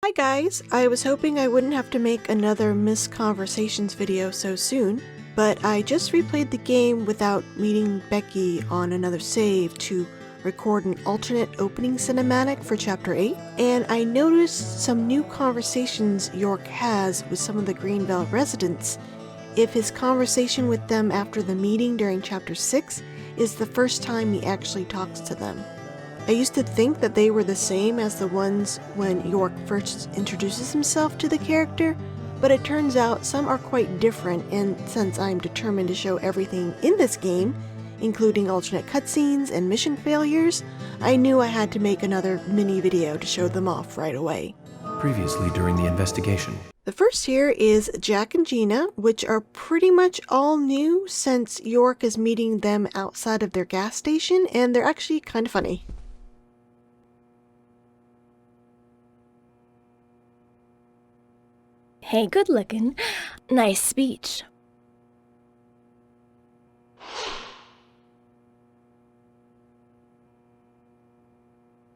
Hi guys, I was hoping I wouldn't have to make another Missed Conversations video so soon, but I just replayed the game without meeting Becky on another save to record an alternate opening cinematic for Chapter 8, and I noticed some new conversations York has with some of the Greenbelt residents. If his conversation with them after the meeting during Chapter 6 is the first time he actually talks to them. I used to think that they were the same as the ones when York first introduces himself to the character, but it turns out some are quite different, and since I'm determined to show everything in this game, including alternate cutscenes and mission failures, I knew I had to make another mini video to show them off right away. Previously during the investigation. The first here is Jack and Gina, which are pretty much all new since York is meeting them outside of their gas station, and they're actually kind of funny. Hey, good looking. Nice speech.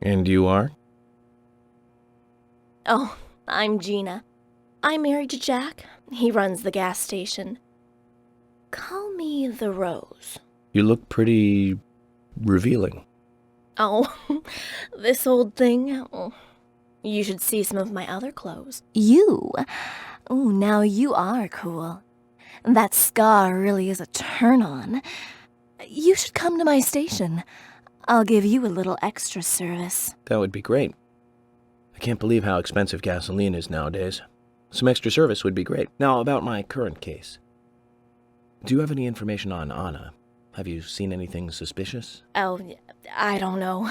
And you are? Oh, I'm Gina. I'm married to Jack. He runs the gas station. Call me the Rose. You look pretty revealing. Oh, this old thing. Oh, you should see some of my other clothes. You? Oh, now you are cool. That scar really is a turn-on. You should come to my station. I'll give you a little extra service. That would be great. I can't believe how expensive gasoline is nowadays. Some extra service would be great. Now, about my current case. Do you have any information on Anna? Have you seen anything suspicious? Oh, I don't know.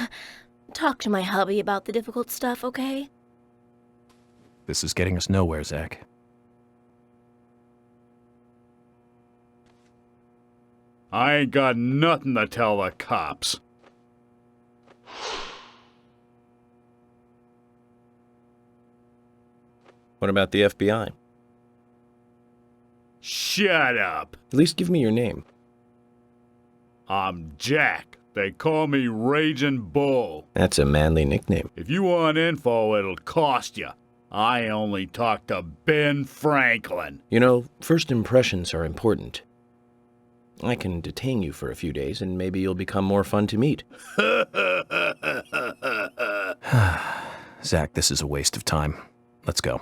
Talk to my hubby about the difficult stuff, okay? This is getting us nowhere, Zach. I ain't got nothing to tell the cops. What about the FBI? Shut up. At least give me your name. I'm Jack. They call me Raging Bull. That's a manly nickname. If you want info, it'll cost you. I only talk to Ben Franklin. You know, first impressions are important. I can detain you for a few days, and maybe you'll become more fun to meet. Zach, this is a waste of time. Let's go.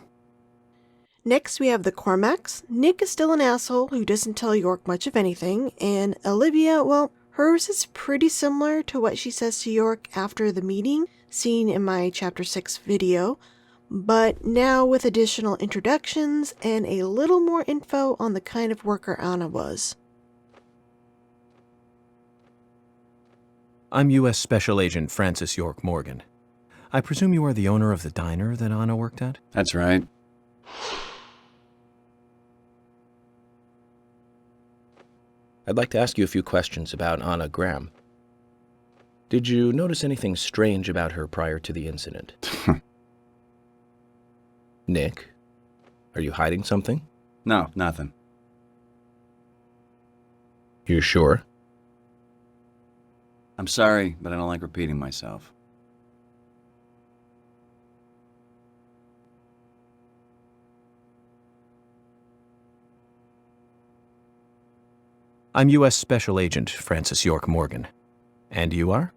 Next we have the Cormacs. Nick is still an asshole who doesn't tell York much of anything, and Olivia, well, hers is pretty similar to what she says to York after the meeting, seen in my Chapter 6 video, but now with additional introductions and a little more info on the kind of worker Anna was. I'm U.S. Special Agent Francis York Morgan. I presume you are the owner of the diner that Anna worked at? That's right. I'd like to ask you a few questions about Anna Graham. Did you notice anything strange about her prior to the incident? Nick, are you hiding something? No, nothing. You're sure? I'm sorry, but I don't like repeating myself. I'm U.S. Special Agent Francis York Morgan. And you are?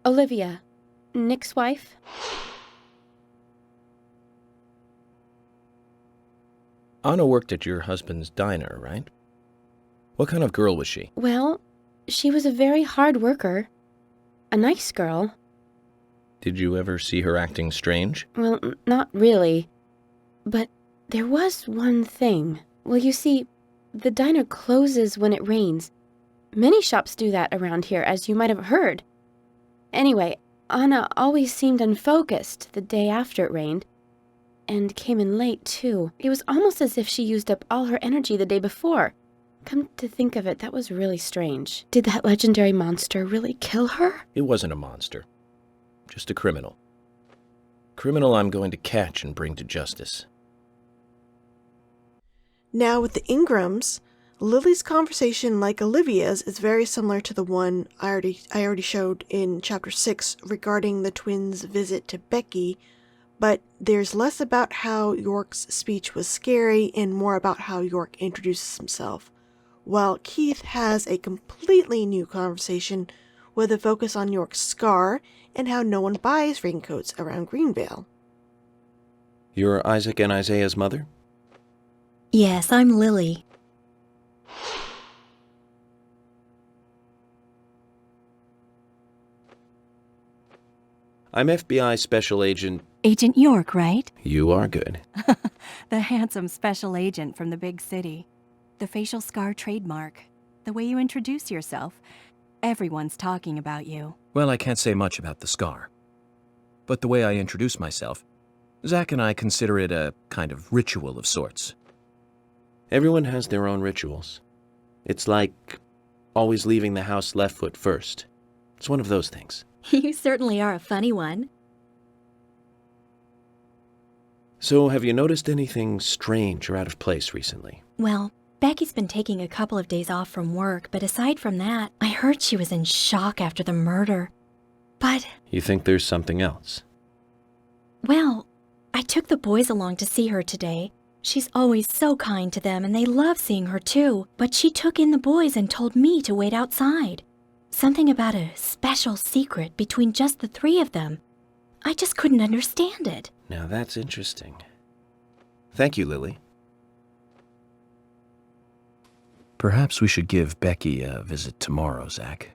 Olivia, Nick's wife. Anna worked at your husband's diner, right? What kind of girl was she? Well, she was a very hard worker. A nice girl. Did you ever see her acting strange? Well, not really. But there was one thing. Well, you see, the diner closes when it rains. Many shops do that around here, as you might have heard. Anyway, Anna always seemed unfocused the day after it rained. And came in late, too. It was almost as if she used up all her energy the day before. Come to think of it, that was really strange. Did that legendary monster really kill her? It wasn't a monster. Just a criminal. Criminal I'm going to catch and bring to justice. Now with the Ingrams, Lily's conversation, like Olivia's, is very similar to the one I already showed in Chapter 6 regarding the twins' visit to Becky, but there's less about how York's speech was scary and more about how York introduces himself, while Keith has a completely new conversation with a focus on York's scar and how no one buys raincoats around Greenvale. You're Isaac and Isaiah's mother? Yes, I'm Lily. I'm FBI Special Agent... Agent York, right? You are good. The handsome special agent from the big city. The facial scar trademark. The way you introduce yourself. Everyone's talking about you. Well, I can't say much about the scar. But the way I introduce myself, Zach and I consider it a kind of ritual of sorts. Everyone has their own rituals. It's like always leaving the house left foot first. It's one of those things. You certainly are a funny one. So, have you noticed anything strange or out of place recently? Well, Becky's been taking a couple of days off from work, but aside from that, I heard she was in shock after the murder. But, You think there's something else? well, I took the boys along to see her today. She's always so kind to them, and they love seeing her too. But she took in the boys and told me to wait outside. Something about a special secret between just the three of them. I just couldn't understand it. Now that's interesting. Thank you, Lily. Perhaps we should give Becky a visit tomorrow, Zach.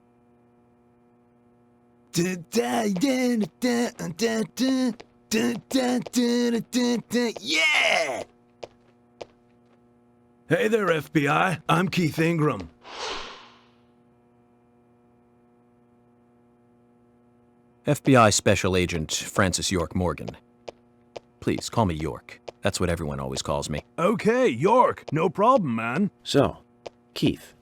Yeah! Hey there, FBI. I'm Keith Ingram. FBI Special Agent Francis York Morgan. Please, call me York. That's what everyone always calls me. Okay, York. No problem, man. So, Keith,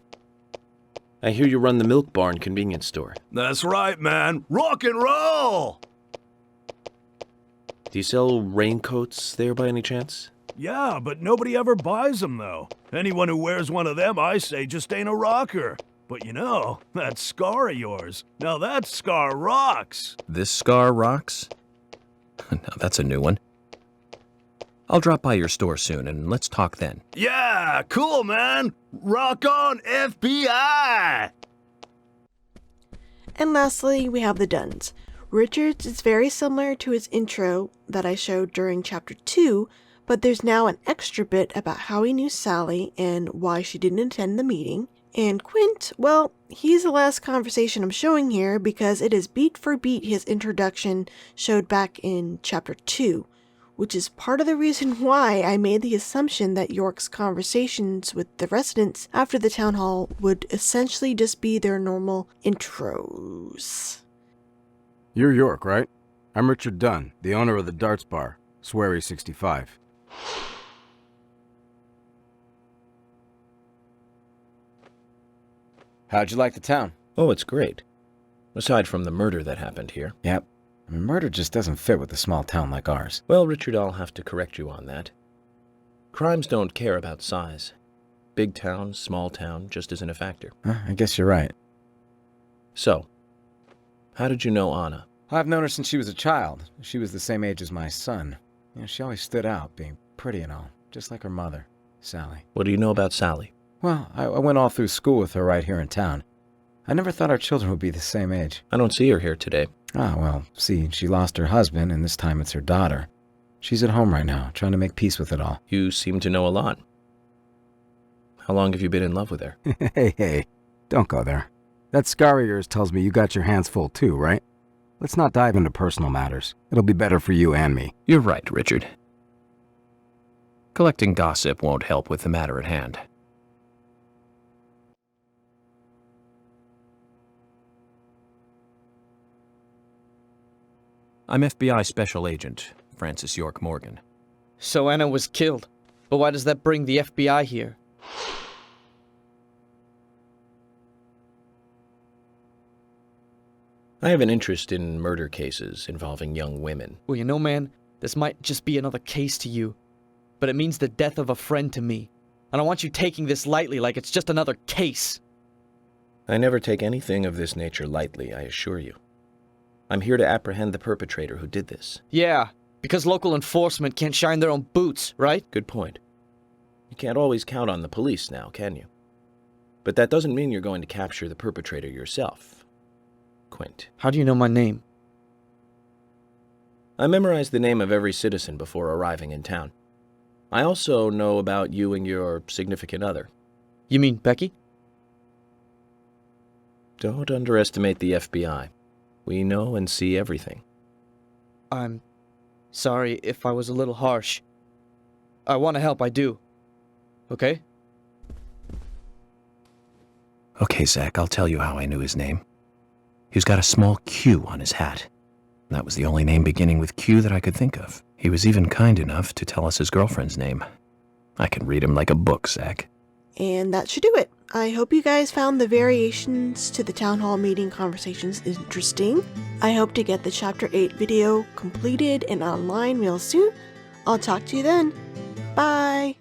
I hear you run the Milk Barn convenience store. That's right, man. Rock and roll! Do you sell raincoats there by any chance? Yeah, but nobody ever buys them, though. Anyone who wears one of them, I say, just ain't a rocker. But you know, that scar of yours, now that scar rocks. This scar rocks? Now that's a new one. I'll drop by your store soon, and let's talk then. Yeah, cool, man. Rock on, FBI! And lastly, we have the Duns. Richards is very similar to his intro that I showed during Chapter 2, but there's now an extra bit about how he knew Sally and why she didn't attend the meeting. And Quint, well, he's the last conversation I'm showing here because it is beat for beat his introduction showed back in Chapter 2, which is part of the reason why I made the assumption that York's conversations with the residents after the town hall would essentially just be their normal intros. You're York, right? I'm Richard Dunn, the owner of the Darts Bar, Swery 65. How'd you like the town? Oh, it's great. Aside from the murder that happened here. Yep. I mean, murder just doesn't fit with a small town like ours. Well, Richard, I'll have to correct you on that. Crimes don't care about size. Big town, small town, just isn't a factor. I guess you're right. So, how did you know Anna? I've known her since she was a child. She was the same age as my son. You know, she always stood out, being pretty and all, just like her mother, Sally. What do you know about Sally? Well, I went all through school with her right here in town. I never thought our children would be the same age. I don't see her here today. Ah, well, see, she lost her husband, and this time it's her daughter. She's at home right now, trying to make peace with it all. You seem to know a lot. How long have you been in love with her? Hey, don't go there. That scar of yours tells me you got your hands full too, right? Let's not dive into personal matters. It'll be better for you and me. You're right, Richard. Collecting gossip won't help with the matter at hand. I'm FBI Special Agent Francis York Morgan. So Anna was killed. But why does that bring the FBI here? I have an interest in murder cases involving young women. Well, you know, man, this might just be another case to you. But it means the death of a friend to me. I don't want you taking this lightly like it's just another case. I never take anything of this nature lightly, I assure you. I'm here to apprehend the perpetrator who did this. Yeah, because local enforcement can't shine their own boots, right? Good point. You can't always count on the police now, can you? But that doesn't mean you're going to capture the perpetrator yourself, Quint. How do you know my name? I memorized the name of every citizen before arriving in town. I also know about you and your significant other. You mean Becky? Don't underestimate the FBI. We know and see everything. I'm sorry if I was a little harsh. I want to help, I do. Okay? Okay, Zach, I'll tell you how I knew his name. He's got a small Q on his hat. That was the only name beginning with Q that I could think of. He was even kind enough to tell us his girlfriend's name. I can read him like a book, Zach. And that should do it. I hope you guys found the variations to the town hall meeting conversations interesting. I hope to get the Chapter 8 video completed and online real soon. I'll talk to you then. Bye!